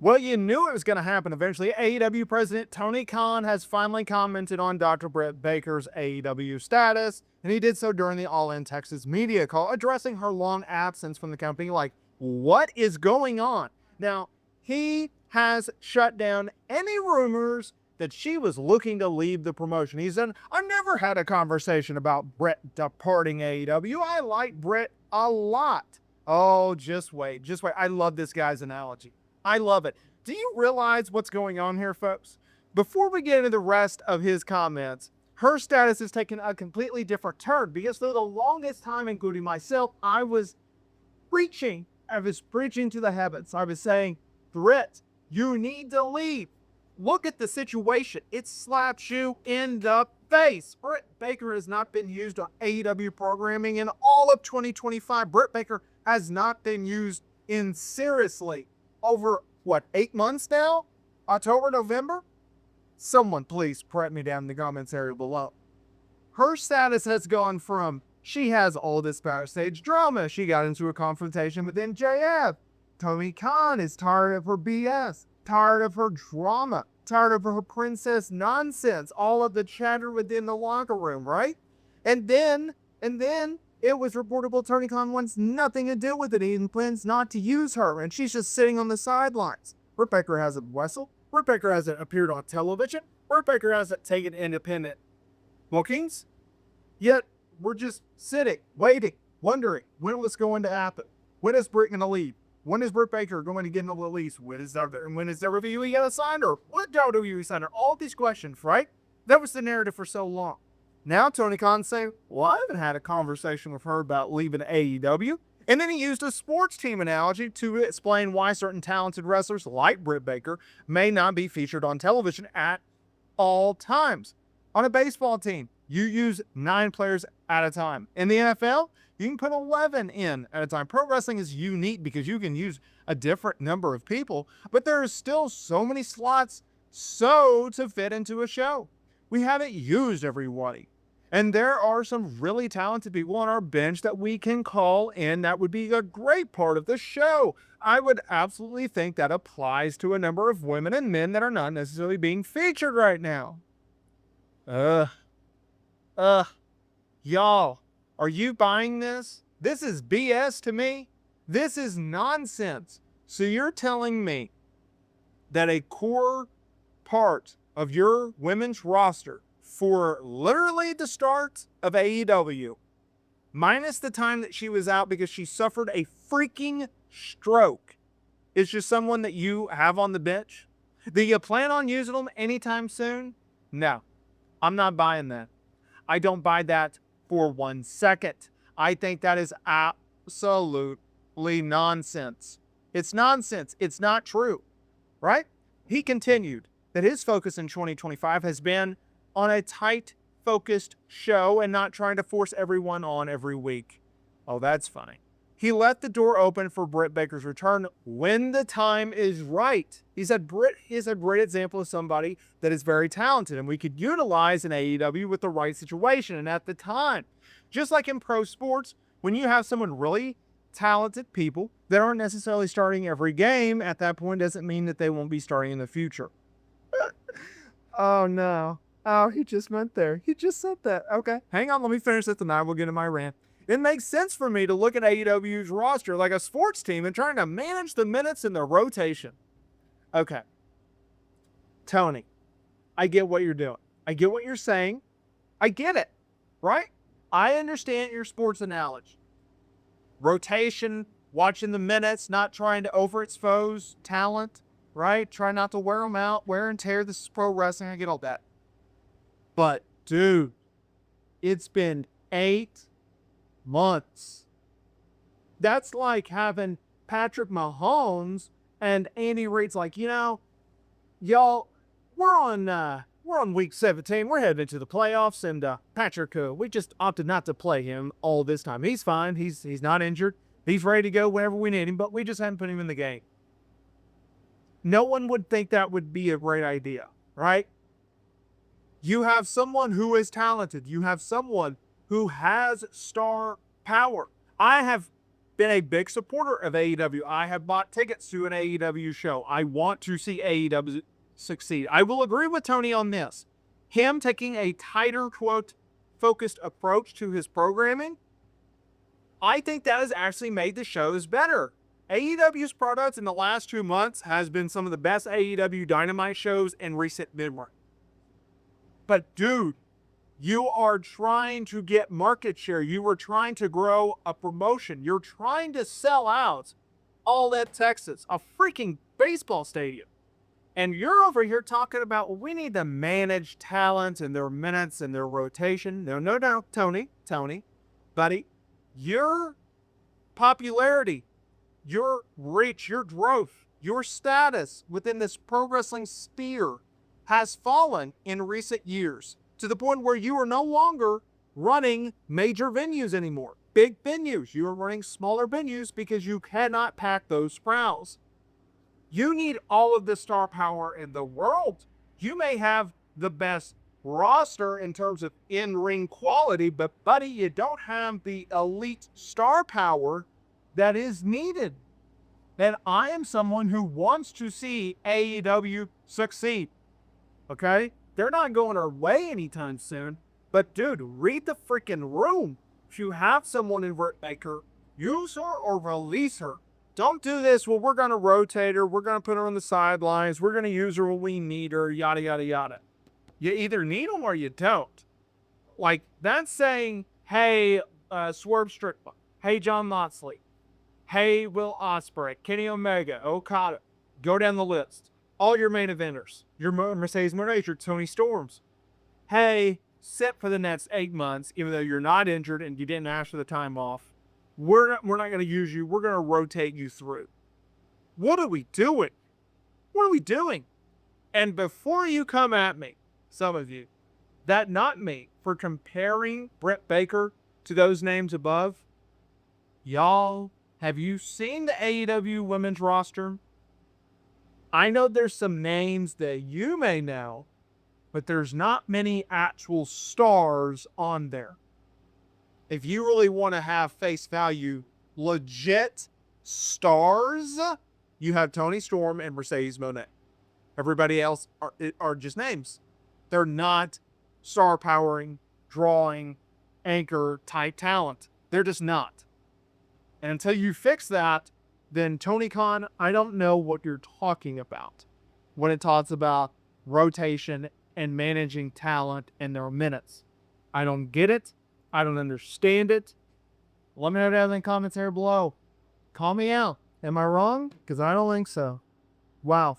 Well, you knew it was going to happen eventually. AEW president Tony Khan has finally commented on Dr. Britt Baker's AEW status, and he did so during the All In Texas media call, addressing her long absence from the company like, what is going on? Now, he has shut down any rumors that she was looking to leave the promotion. He said, I never had a conversation about Britt departing AEW. I like Britt a lot. Oh, just wait. Just wait. I love this guy's analogy. I love it. Do you realize what's going on here, folks? Before we get into the rest of his comments, her status has taken a completely different turn because for the longest time, including myself, I was preaching to the heavens. I was saying, Britt, you need to leave. Look at the situation. It slaps you in the face. Britt Baker has not been used on AEW programming in all of 2025. Britt Baker has not been used in seriously over, 8 months now? October, November? Someone please correct me down in the comments area below. Her status has gone from, she has all this backstage drama. She got into a confrontation with NJF. Tony Khan is tired of her BS, tired of her drama, tired of her princess nonsense, all of the chatter within the locker room, right? And then, it was reportable Tony Khan wants nothing to do with it. He plans not to use her, and she's just sitting on the sidelines. Britt Baker hasn't wrestled. Britt Baker hasn't appeared on television. Britt Baker hasn't taken independent bookings. Yet, we're just sitting, waiting, wondering when was going to happen. When is Britt going to leave? When is Britt Baker going to get into the release? When is the WWE going to sign her? What WWE sign her? All these questions, right? That was the narrative for so long. Now Tony Khan's saying, well, I haven't had a conversation with her about leaving AEW. And then he used a sports team analogy to explain why certain talented wrestlers like Britt Baker may not be featured on television at all times. On a baseball team, you use 9 players at a time. In the NFL, you can put 11 in at a time. Pro wrestling is unique because you can use a different number of people, but there are still so many slots to fit into a show. We haven't used everybody. And there are some really talented people on our bench that we can call in that would be a great part of the show. I would absolutely think that applies to a number of women and men that are not necessarily being featured right now. Y'all, are you buying this? This is BS to me. This is nonsense. So you're telling me that a core part of your women's roster for literally the start of AEW, minus the time that she was out because she suffered a freaking stroke, is just someone that you have on the bench? Do you plan on using them anytime soon? No, I'm not buying that. I don't buy that for 1 second. I think that is absolutely nonsense. It's nonsense. It's not true, right? He continued that his focus in 2025 has been on a tight, focused show and not trying to force everyone on every week. Oh, that's funny. He left the door open for Britt Baker's return when the time is right. He said Britt is a great example of somebody that is very talented and we could utilize in AEW with the right situation and at the time. Just like in pro sports, when you have someone really talented people that aren't necessarily starting every game, at that point doesn't mean that they won't be starting in the future. Oh, no. Oh, he just went there. He just said that. Okay, hang on. Let me finish this and I will get in my rant. It makes sense for me to look at AEW's roster like a sports team and trying to manage the minutes in the rotation. Okay. Tony, I get what you're doing. I get what you're saying. I get it, right? I understand your sports analogy. Rotation, watching the minutes, not trying to overexpose talent, right? Try not to wear them out, wear and tear. This is pro wrestling. I get all that. But, dude, it's been 8 months. That's like having Patrick Mahomes and Andy Reid's like, y'all, we're on week 17. We're heading into the playoffs, and Patrick, we just opted not to play him all this time. He's fine. He's not injured. He's ready to go whenever we need him, but we just haven't put him in the game. No one would think that would be a great idea, right? You have someone who is talented. You have someone who has star power. I have been a big supporter of AEW. I have bought tickets to an AEW show. I want to see AEW succeed. I will agree with Tony on this. Him taking a tighter, quote, focused approach to his programming, I think that has actually made the shows better. AEW's products in the last 2 months has been some of the best AEW Dynamite shows in recent memory. But dude, you are trying to get market share. You are trying to grow a promotion. You're trying to sell out All at Texas, a freaking baseball stadium. And you're over here talking about we need to manage talent and their minutes and their rotation. No, Tony, buddy, your popularity, your reach, your growth, your status within this pro wrestling sphere has fallen in recent years to the point where you are no longer running major venues anymore. Big venues. You are running smaller venues because you cannot pack those crowds. You need all of the star power in the world. You may have the best roster in terms of in-ring quality, but buddy, you don't have the elite star power that is needed. And I am someone who wants to see AEW succeed. Okay? They're not going our way anytime soon. But dude, read the freaking room. If you have someone in Britt Baker, use her or release her. Don't do this, well, we're going to rotate her. We're going to put her on the sidelines. We're going to use her when we need her, yada, yada, yada. You either need them or you don't. Like, that's saying, hey, Swerve Strickland. Hey, John Moxley. Hey, Will Ospreay. Kenny Omega. Okada. Go down the list. All your main eventers. Your Mercedes Monet, your Tony Storms. Hey, sit for the next 8 months, even though you're not injured and you didn't ask for the time off. We're not going to use you. We're going to rotate you through. What are we doing? What are we doing? And before you come at me, some of you, that not me, for comparing Britt Baker to those names above, y'all, have you seen the AEW women's roster? I know there's some names that you may know, but there's not many actual stars on there. If you really want to have face value, legit stars, you have Tony Storm and Mercedes Monet. Everybody else are just names. They're not star powering, drawing, anchor type talent. They're just not. And until you fix that, then Tony Khan, I don't know what you're talking about when it talks about rotation and managing talent and their minutes. I don't get it. I don't understand it. Let me know down in the comments here below. Call me out. Am I wrong? Because I don't think so. Wow.